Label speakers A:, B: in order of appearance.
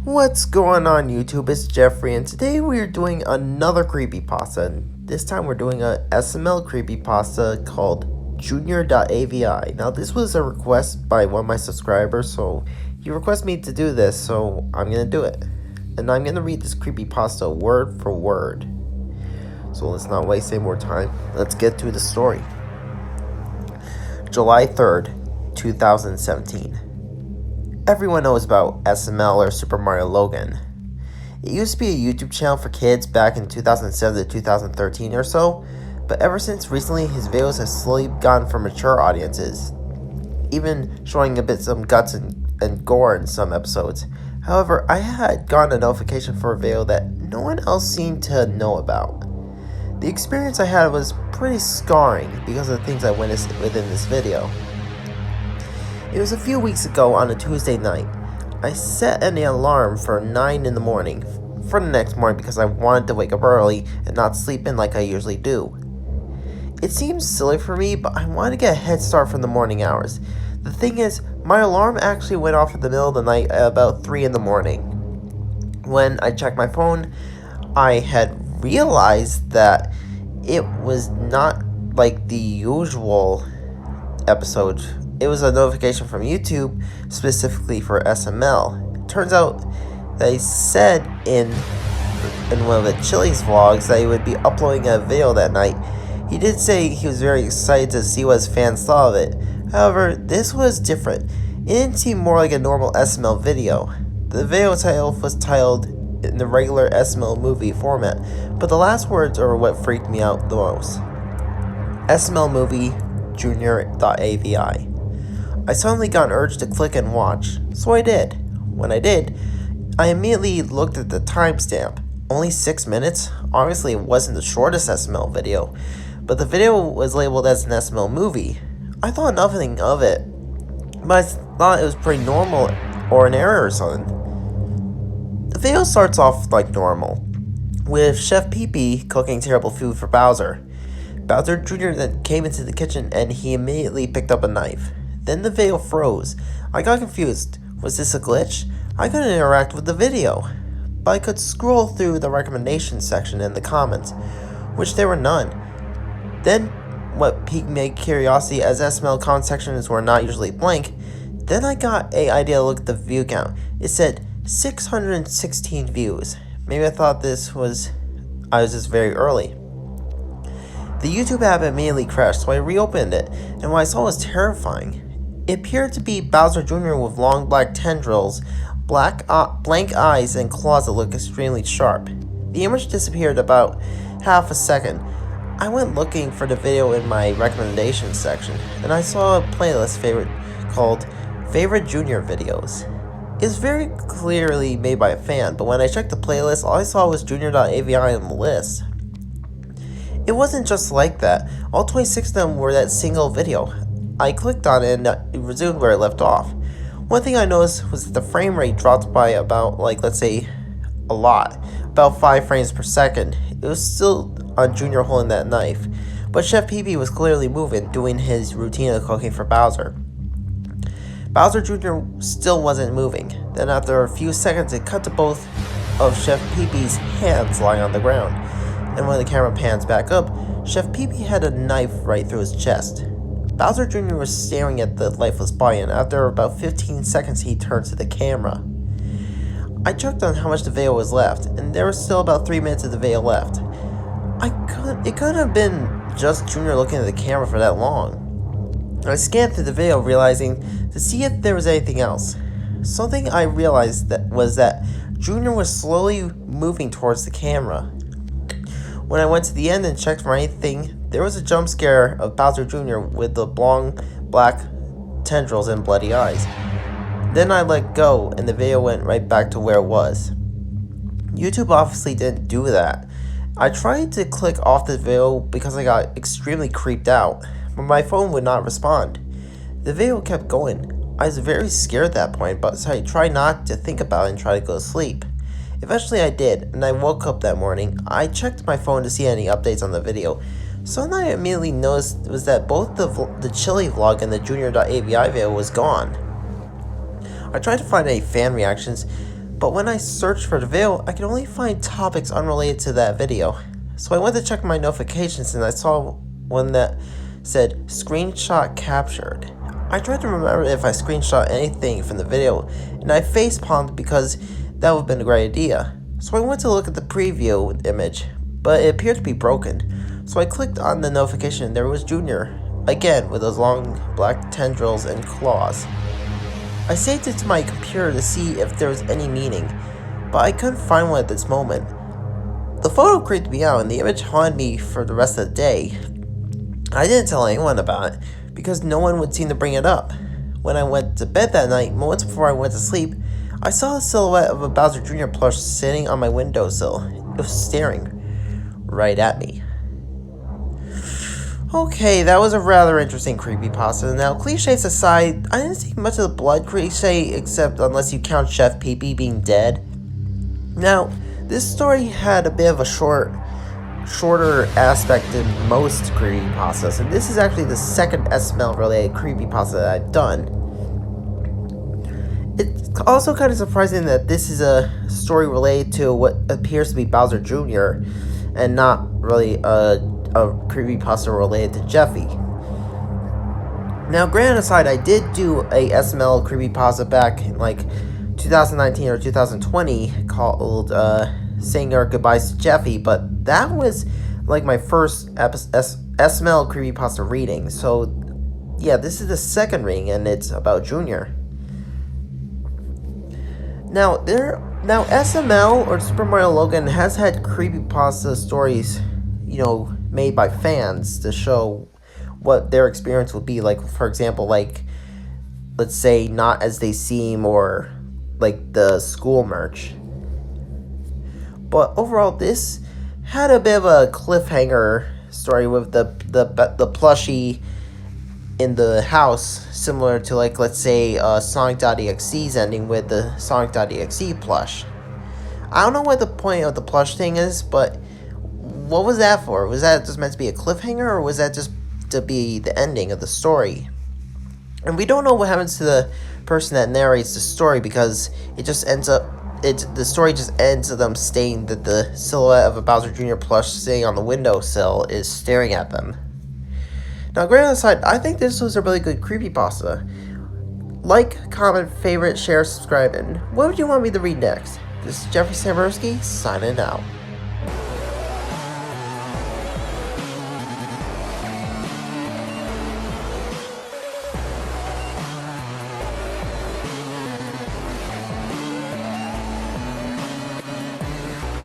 A: What's going on YouTube? It's Jeffrey, and today we are doing another creepypasta, and this time we're doing a SML creepypasta called Junior.avi. Now this was a request by one of my subscribers, so he requested me to do this, so I'm gonna do it. And I'm gonna read this creepypasta word for word. So let's not waste any more time. Let's get to the story. July 3rd, 2017. Everyone knows about SML or Super Mario Logan. It used to be a YouTube channel for kids back in 2007 to 2013 or so, but ever since recently his videos have slowly gone for mature audiences, even showing a bit some guts and gore in some episodes. However, I had gotten a notification for a video that no one else seemed to know about. The experience I had was pretty scarring because of the things I witnessed within this video. It was a few weeks ago on a Tuesday night. I set an alarm for 9 in the morning for the next morning because I wanted to wake up early and not sleep in like I usually do. It seems silly for me, but I wanted to get a head start from the morning hours. The thing is, my alarm actually went off in the middle of the night at about 3 in the morning. When I checked my phone, I had realized that it was not like the usual episode. It was a notification from YouTube, specifically for SML. It turns out that he said in one of the Chili's vlogs that he would be uploading a video that night. He did say he was very excited to see what his fans thought of it. However, this was different. It didn't seem more like a normal SML video. The video title was titled in the regular SML Movie format, but the last words are what freaked me out the most. SML Movie, Junior.avi. I suddenly got an urge to click and watch, so I did. When I did, I immediately looked at the timestamp. Only 6 minutes? Obviously it wasn't the shortest SML video, but the video was labeled as an SML movie. I thought nothing of it, but I thought it was pretty normal or an error or something. The video starts off like normal, with Chef Pee-Pee cooking terrible food for Bowser. Bowser Jr. then came into the kitchen and he immediately picked up a knife. Then the video froze. I got confused. Was this a glitch? I couldn't interact with the video, but I could scroll through the recommendations section in the comments, which there were none. Then, what piqued my curiosity, as SML comment sections were not usually blank, then I got an idea to look at the view count. It said 616 views. Maybe I thought I was just very early. The YouTube app immediately crashed, so I reopened it, and what I saw was terrifying. It appeared to be Bowser Jr. with long black tendrils, blank eyes, and claws that look extremely sharp. The image disappeared about half a second. I went looking for the video in my recommendations section, and I saw a playlist called Favorite Junior Videos. It was very clearly made by a fan, but when I checked the playlist, all I saw was Junior.avi on the list. It wasn't just like that. All 26 of them were that single video. I clicked on it and it resumed where it left off. One thing I noticed was that the frame rate dropped by about, let's say, a lot. About 5 frames per second. It was still on Junior holding that knife, but Chef Pee-Pee was clearly moving, doing his routine of cooking for Bowser. Bowser Jr. still wasn't moving. Then after a few seconds, it cut to both of Chef Pee-Pee's hands lying on the ground. And when the camera pans back up, Chef Pee-Pee had a knife right through his chest. Bowser Jr. was staring at the lifeless body, and after about 15 seconds he turned to the camera. I checked on how much the video was left, and there was still about 3 minutes of the video left. It couldn't have been just Junior looking at the camera for that long. I scanned through the video, realizing to see if there was anything else. Something I realized was that Junior was slowly moving towards the camera. When I went to the end and checked for anything, there was a jump scare of Bowser Jr. with the long black tendrils and bloody eyes. Then I let go and the video went right back to where it was. YouTube obviously didn't do that. I tried to click off the video because I got extremely creeped out, but my phone would not respond. The video kept going. I was very scared at that point, but so I tried not to think about it and try to go to sleep. Eventually I did, and I woke up that morning. I checked my phone to see any updates on the video. Something I immediately noticed was that both the Chili vlog and the Junior.avi video was gone. I tried to find any fan reactions, But when I searched for the video, I could only find topics unrelated to that video. So I went to check my notifications and I saw one that said screenshot captured. I tried to remember if I screenshot anything from the video, and I facepalmed because that would have been a great idea. So I went to look at the preview image, but it appeared to be broken. So I clicked on the notification and there was Junior, again with those long black tendrils and claws. I saved it to my computer to see if there was any meaning, but I couldn't find one at this moment. The photo creeped me out and the image haunted me for the rest of the day. I didn't tell anyone about it because no one would seem to bring it up. When I went to bed that night, moments before I went to sleep, I saw the silhouette of a Bowser Jr. plush sitting on my windowsill. It was staring right at me. Okay, that was a rather interesting creepypasta. Now, cliches aside, I didn't see much of the blood cliche except unless you count Chef Pee-Pee being dead. Now, this story had a bit of a shorter aspect than most creepypastas, and this is actually the second SML related creepypasta that I've done. It's also kind of surprising that this is a story related to what appears to be Bowser Jr. and not really a creepypasta related to Jeffy. Now, granted aside, I did do a SML creepypasta back in like 2019 or 2020 called Saying Our Goodbyes to Jeffy, but that was like my first SML creepypasta reading. So yeah, this is the second reading and it's about Junior. Now SML or Super Mario Logan has had creepypasta stories, made by fans to show what their experience would be like. For example, like let's say Not As They Seem or like the school merch. But overall, this had a bit of a cliffhanger story with the plushie in the house, similar to like let's say Sonic.exe's ending with the Sonic.exe plush. I don't know what the point of the plush thing is, but what was that for? Was that just meant to be a cliffhanger, or was that just to be the ending of the story? And we don't know what happens to the person that narrates the story because the story just ends with them stating that the silhouette of a Bowser Jr. plush sitting on the windowsill is staring at them. Now, granted aside, I think this was a really good creepypasta. Like, comment, favorite, share, subscribe, and what would you want me to read next? This is Jeffrey Samberski, signing out.